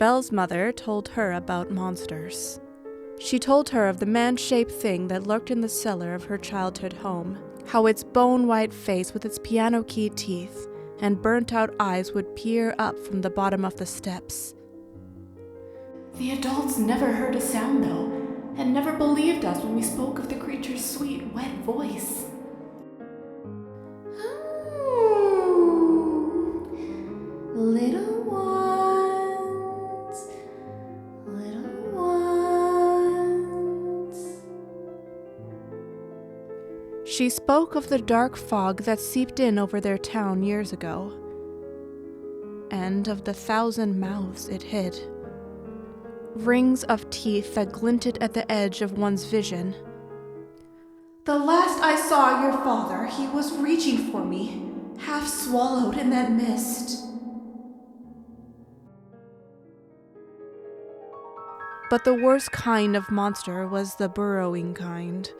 Belle's mother told her about monsters. She told her of the man-shaped thing that lurked in the cellar of her childhood home, how its bone-white face with its piano-key teeth and burnt-out eyes would peer up from the bottom of the steps. The adults never heard a sound, though, and never believed us when we spoke of the creature's sweet, wet voice. Little ones, little ones. She spoke of the dark fog that seeped in over their town years ago, and of the 1,000 mouths it hid. Rings of teeth that glinted at the edge of one's vision. The last I saw your father, he was reaching for me, half swallowed in that mist. But the worst kind of monster was the burrowing kind,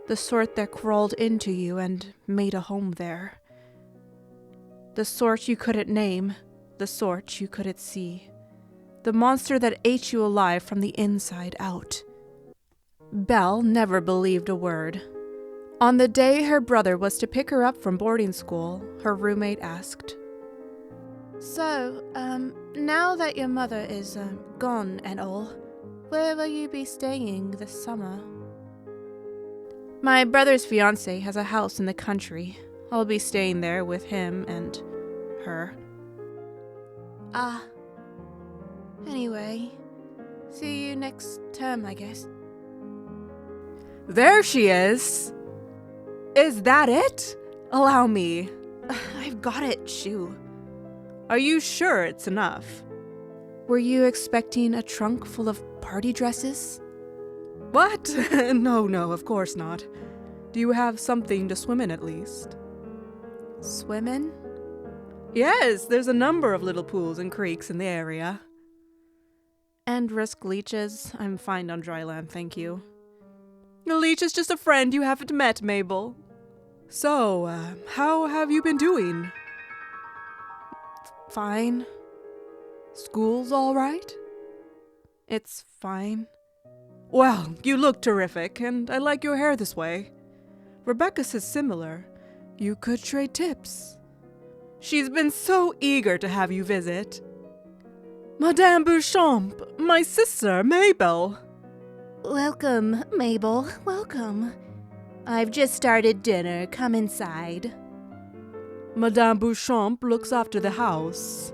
the sort that crawled into you and made a home there. The sort you couldn't name, the sort you couldn't see. The monster that ate you alive from the inside out. Belle never believed a word. On the day her brother was to pick her up from boarding school, her roommate asked, "So, now that your mother is, gone and all, where will you be staying this summer?" "My brother's fiancé has a house in the country. I'll be staying there with him and her." "Ah. Anyway, see you next term, I guess." There she is! Is that it? Allow me. I've got it, shoo. Are you sure it's enough? Were you expecting a trunk full of party dresses? What? No, of course not. Do you have something to swim in at least? Swim in? Yes, there's a number of little pools and creeks in the area. And risk leeches? I'm fine on dry land, thank you. A leech is just a friend you haven't met, Mabel. So, how have you been doing? Fine. School's all right? It's fine. Well, you look terrific, and I like your hair this way. Rebecca says similar. You could trade tips. She's been so eager to have you visit. Madame Beauchamp, my sister, Mabel. Welcome, Mabel, welcome. I've just started dinner. Come inside. Madame Beauchamp looks after the house.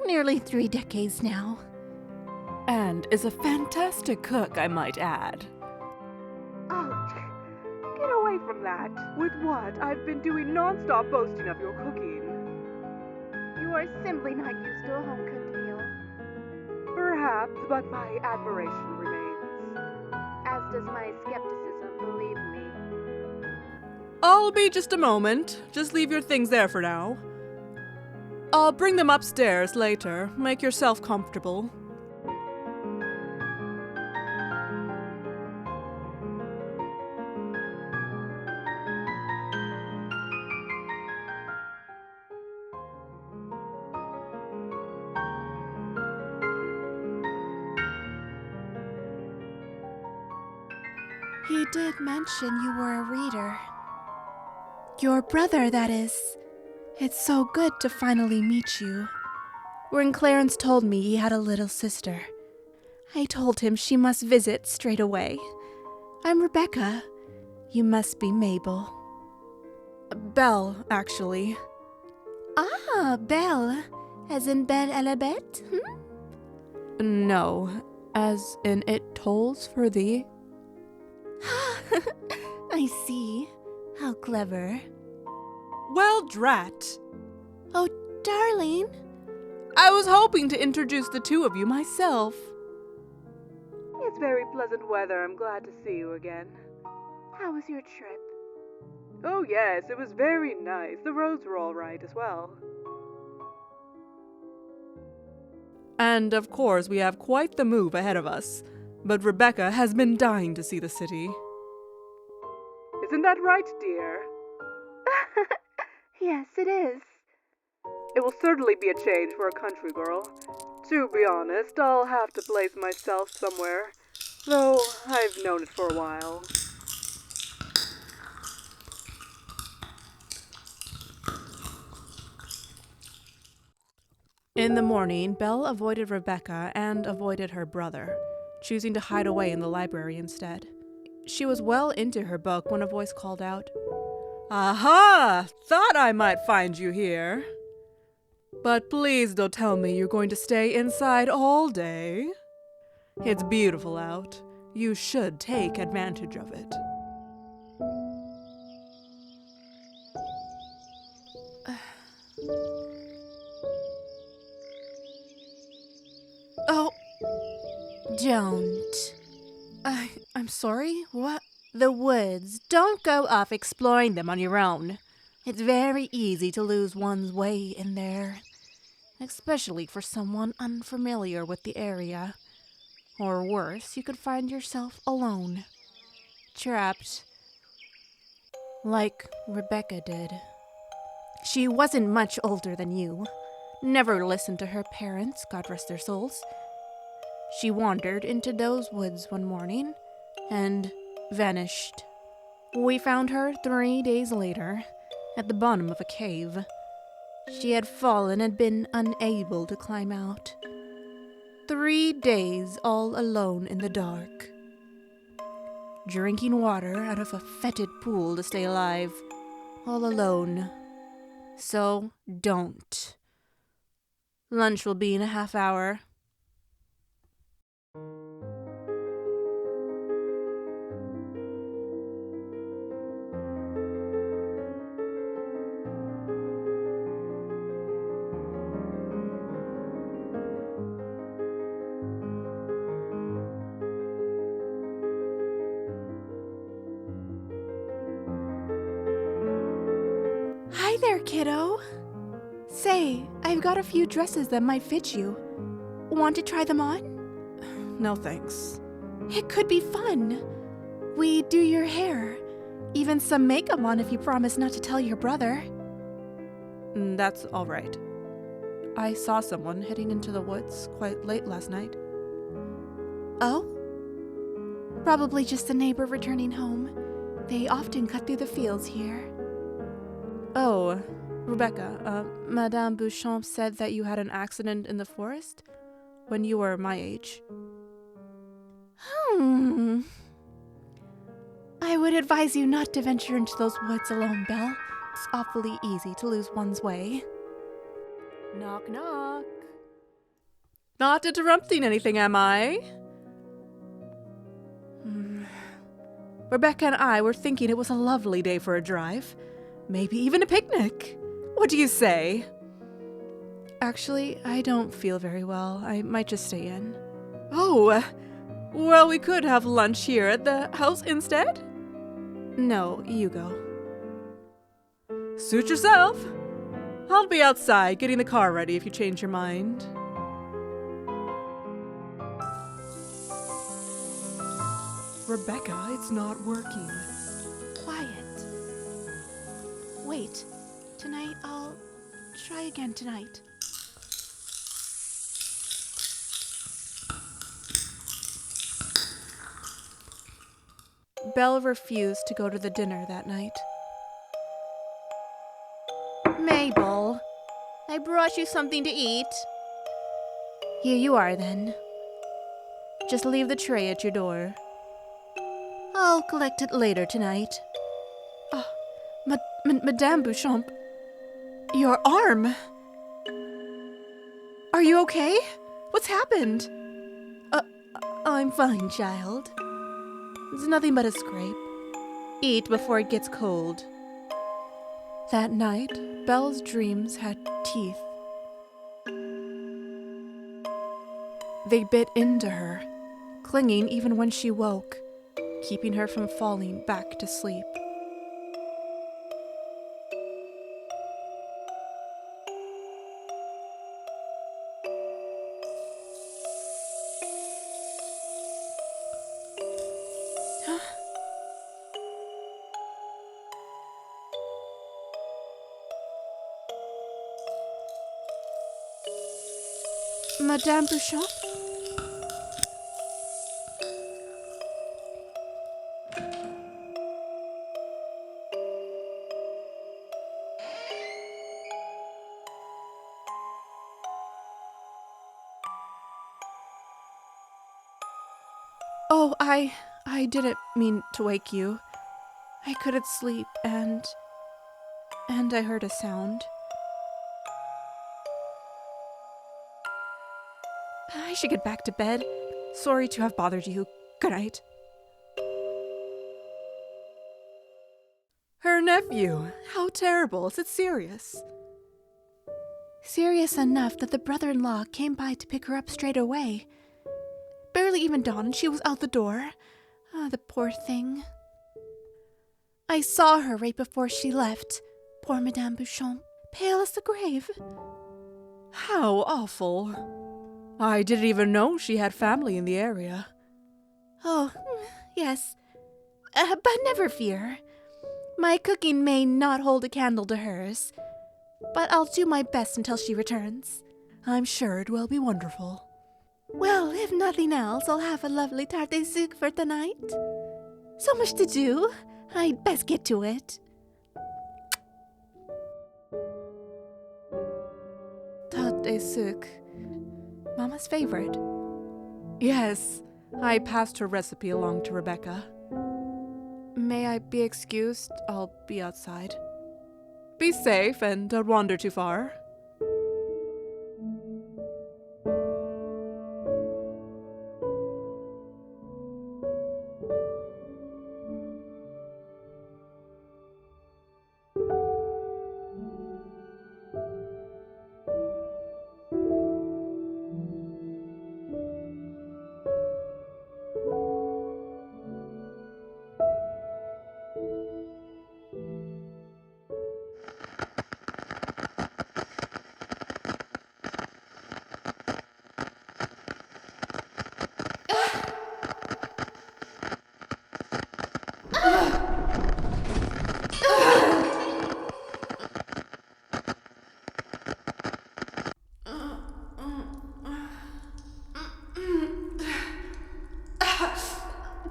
Nearly 3 decades now. And is a fantastic cook, I might add. Ouch! Get away from that. With what? I've been doing non-stop boasting of your cooking. You are simply not used to a home-cooked meal. Perhaps, but my admiration remains. As does my skepticism, believe me. I'll be just a moment. Just leave your things there for now. I'll bring them upstairs later. Make yourself comfortable. He did mention you were a reader. Your brother, that is. It's so good to finally meet you. When Clarence told me he had a little sister, I told him she must visit straight away. I'm Rebecca. You must be Mabel. Belle, actually. Ah, Belle. As in Belle à la Bête? No, as in it tolls for thee. I see. How clever. Well, drat. Oh, darling. I was hoping to introduce the two of you myself. It's very pleasant weather. I'm glad to see you again. How was your trip? Oh yes, it was very nice. The roads were all right as well. And of course we have quite the move ahead of us. But Rebecca has been dying to see the city. Isn't that right, dear? Yes, it is. It will certainly be a change for a country girl. To be honest, I'll have to place myself somewhere, though I've known it for a while. In the morning, Belle avoided Rebecca and avoided her brother, choosing to hide away in the library instead. She was well into her book when a voice called out, "Aha! Thought I might find you here. But please don't tell me you're going to stay inside all day. It's beautiful out. You should take advantage of it." Oh, don't. I'm sorry? What? The woods. Don't go off exploring them on your own. It's very easy to lose one's way in there, especially for someone unfamiliar with the area. Or worse, you could find yourself alone, trapped, like Rebecca did. She wasn't much older than you. Never listened to her parents, God rest their souls. She wandered into those woods one morning and vanished. We found her 3 days later at the bottom of a cave. She had fallen and been unable to climb out. 3 days all alone in the dark, drinking water out of a fetid pool to stay alive, all alone. So don't. Lunch will be in a half hour. Hi there, kiddo. Say, I've got a few dresses that might fit you. Want to try them on? No thanks. It could be fun. We do your hair. Even some makeup on if you promise not to tell your brother. That's all right. I saw someone heading into the woods quite late last night. Oh? Probably just a neighbor returning home. They often cut through the fields here. Oh, Rebecca, Madame Beauchamp said that you had an accident in the forest when you were my age. I would advise you not to venture into those woods alone, Belle. It's awfully easy to lose one's way. Knock, knock. Not interrupting anything, am I? Rebecca and I were thinking it was a lovely day for a drive. Maybe even a picnic. What do you say? Actually, I don't feel very well. I might just stay in. Oh, well, we could have lunch here at the house instead? No, you go. Suit yourself. I'll be outside getting the car ready if you change your mind. Rebecca, it's not working. Quiet. Wait. Tonight, I'll try again tonight. Belle refused to go to the dinner that night. Mabel, I brought you something to eat. Here you are, then. Just leave the tray at your door. I'll collect it later tonight. Madame Beauchamp, your arm. Are you okay? What's happened? I'm fine, child. It's nothing but a scrape. Eat before it gets cold. That night, Belle's dreams had teeth. They bit into her, clinging even when she woke, keeping her from falling back to sleep. Madame Bouchon? Oh, I didn't mean to wake you. I couldn't sleep, and I heard a sound. I should get back to bed. Sorry to have bothered you. Good night. Her nephew. How terrible. Is it serious? Serious enough that the brother-in-law came by to pick her up straight away. Barely even dawned and she was out the door. Ah, the poor thing. I saw her right before she left. Poor Madame Bouchon, pale as the grave. How awful. I didn't even know she had family in the area. Oh, yes. But never fear. My cooking may not hold a candle to hers, but I'll do my best until she returns. I'm sure it will be wonderful. Well, if nothing else, I'll have a lovely tarte sucre for tonight. So much to do. I'd best get to it. Tarte sucre. Mama's favorite. Yes, I passed her recipe along to Rebecca. May I be excused? I'll be outside. Be safe and don't wander too far.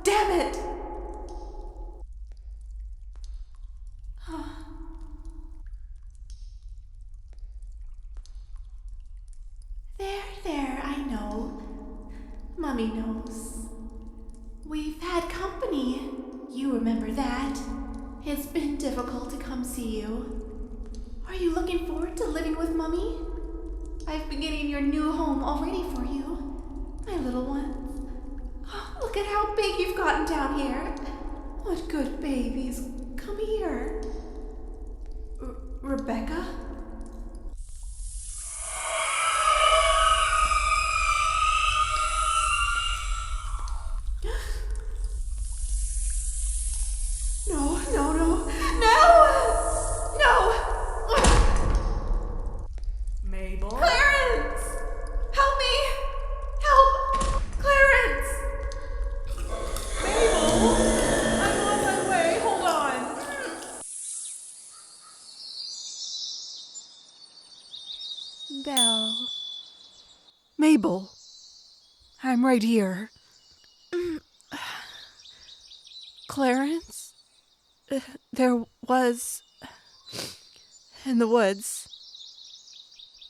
Damn it! There, I know. Mummy knows. We've had company. You remember that. It's been difficult to come see you. Are you looking forward to living with Mummy? I've been getting your new home all ready for you, my little ones. Oh, look at how big you've gotten down here. What good babies. Come here. Rebecca? No! Mabel? Clarence! Help me! Help! Clarence! Mabel! I'm on my way. Hold on. Belle. Mabel. I'm right here. Clarence? There was... in the woods.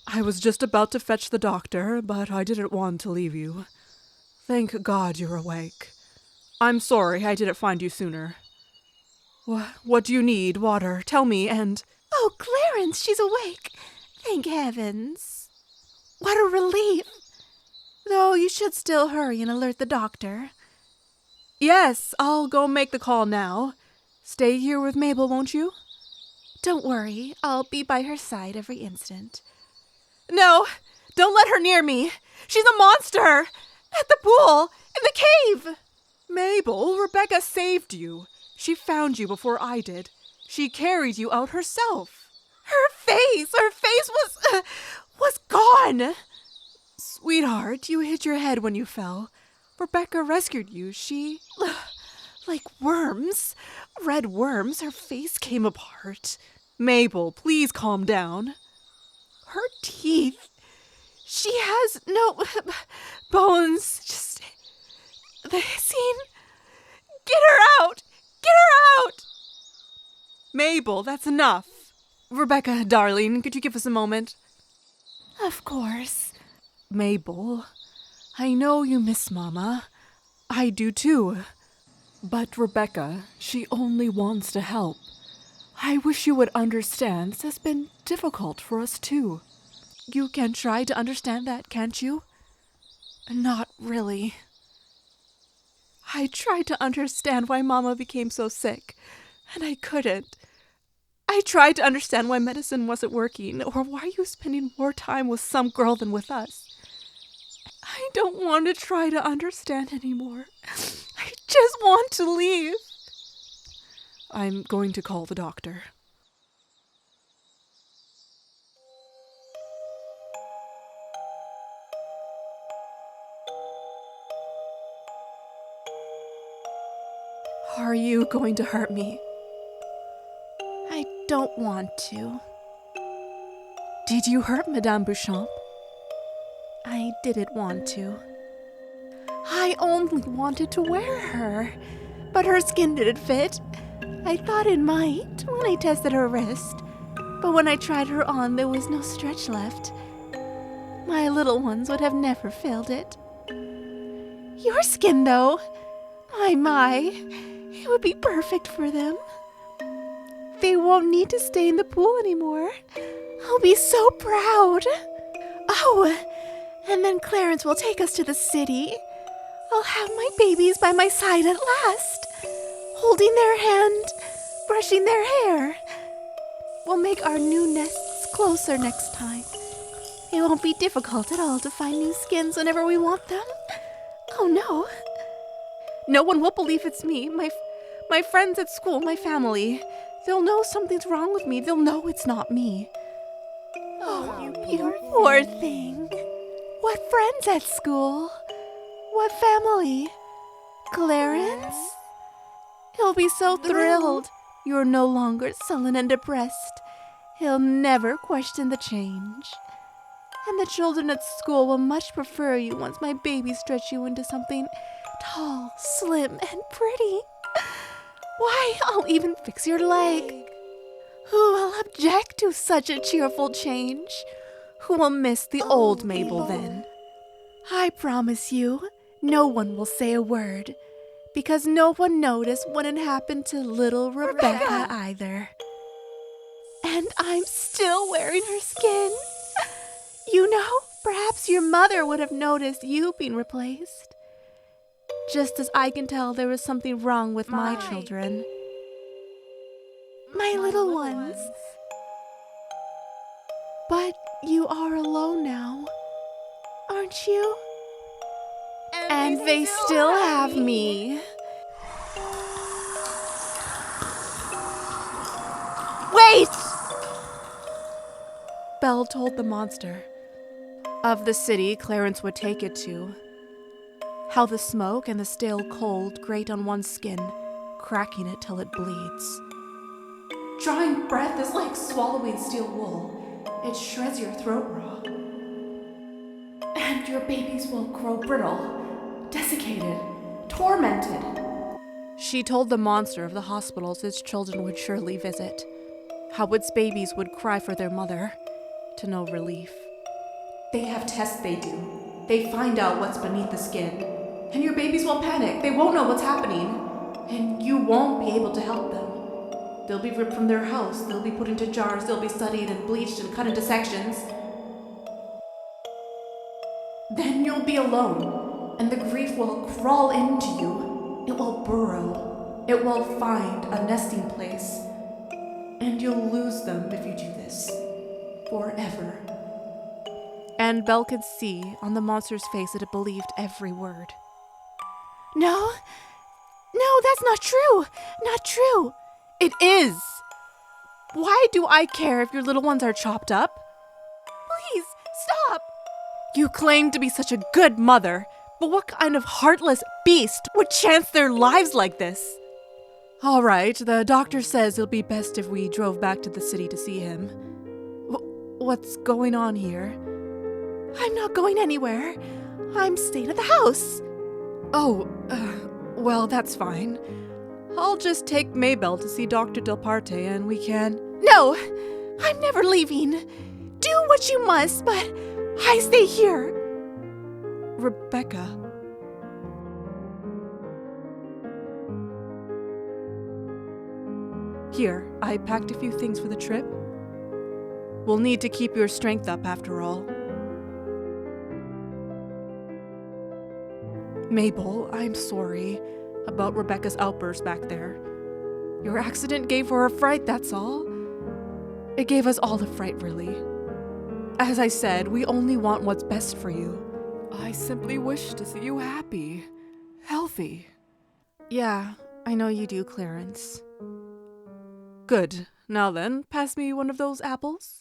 I was just about to fetch the doctor, but I didn't want to leave you. Thank God you're awake. I'm sorry I didn't find you sooner. What do you need? Water? Tell me, and... Oh, Clarence, she's awake. Thank heavens. What a relief. Though you should still hurry and alert the doctor. Yes, I'll go make the call now. Stay here with Mabel, won't you? Don't worry, I'll be by her side every instant. No, don't let her near me. She's a monster. At the pool, in the cave. Mabel, Rebecca saved you. She found you before I did. She carried you out herself. Her face was gone. Sweetheart, you hit your head when you fell. Rebecca rescued you. She, like worms, red worms, her face came apart. Mabel, please calm down. Her teeth. She has no bones. Just the hissing. Get her out! Get her out! Mabel, that's enough. Rebecca, darling, could you give us a moment? Of course. Mabel, I know you miss Mama. I do too. But Rebecca, she only wants to help. I wish you would understand. This has been difficult for us too. You can try to understand that, can't you? Not really. I tried to understand why Mama became so sick, and I couldn't. I tried to understand why medicine wasn't working, or why you were spending more time with some girl than with us. I don't want to try to understand anymore. I just want to leave. I'm going to call the doctor. Are you going to hurt me? I don't want to. Did you hurt Madame Beauchamp? I didn't want to. I only wanted to wear her, but her skin didn't fit. I thought it might when I tested her wrist, but when I tried her on, there was no stretch left. My little ones would have never filled it. Your skin, though, my, it would be perfect for them. They won't need to stay in the pool anymore. I'll be so proud. Oh, and then Clarence will take us to the city. I'll have my babies by my side at last, holding their hand, brushing their hair. We'll make our new nests closer next time. It won't be difficult at all to find new skins whenever we want them. Oh no. No one will believe it's me. My friends at school, my family. They'll know something's wrong with me. They'll know it's not me. Oh, you poor thing. What friends at school? What family? Clarence? He'll be so thrilled. You're no longer sullen and depressed. He'll never question the change. And the children at school will much prefer you once my babies stretch you into something tall, slim, and pretty. Why, I'll even fix your leg. Who will object to such a cheerful change? Who will miss the old Mabel then? I promise you, no one will say a word, because no one noticed what had happened to little Rebecca either. And I'm still wearing her skin. You know, perhaps your mother would have noticed you being replaced. Just as I can tell there was something wrong with my children. My little ones. But you are alone now, aren't you? And they still have me. Wait! Belle told the monster of the city Clarence would take it to. How the smoke and the stale cold grate on one's skin, cracking it till it bleeds. Drawing breath is like swallowing steel wool. It shreds your throat raw. And your babies will grow brittle, desiccated, tormented. She told the monster of the hospitals its children would surely visit. How its babies would cry for their mother, to no relief. They have tests they do. They find out what's beneath the skin. And your babies will panic. They won't know what's happening. And you won't be able to help them. They'll be ripped from their house. They'll be put into jars. They'll be studied and bleached and cut into sections. Then you'll be alone. And the grief will crawl into you. It will burrow. It will find a nesting place. And you'll lose them if you do this. Forever. And Belle could see on the monster's face that it believed every word. No, that's not true. Not true. It is. Why do I care if your little ones are chopped up? Please, stop. You claim to be such a good mother, but what kind of heartless beast would chance their lives like this? All right, the doctor says it'll be best if we drove back to the city to see him. What's going on here? I'm not going anywhere. I'm staying at the house. Oh, well, that's fine. I'll just take Maybelle to see Dr. Del Parte and we can... No, I'm never leaving. Do what you must, but I stay here. Rebecca. Here, I packed a few things for the trip. We'll need to keep your strength up after all. Mabel, I'm sorry about Rebecca's outburst back there. Your accident gave her a fright, that's all. It gave us all a fright, really. As I said, we only want what's best for you. I simply wish to see you happy, healthy. Yeah, I know you do, Clarence. Good. Now then, pass me one of those apples.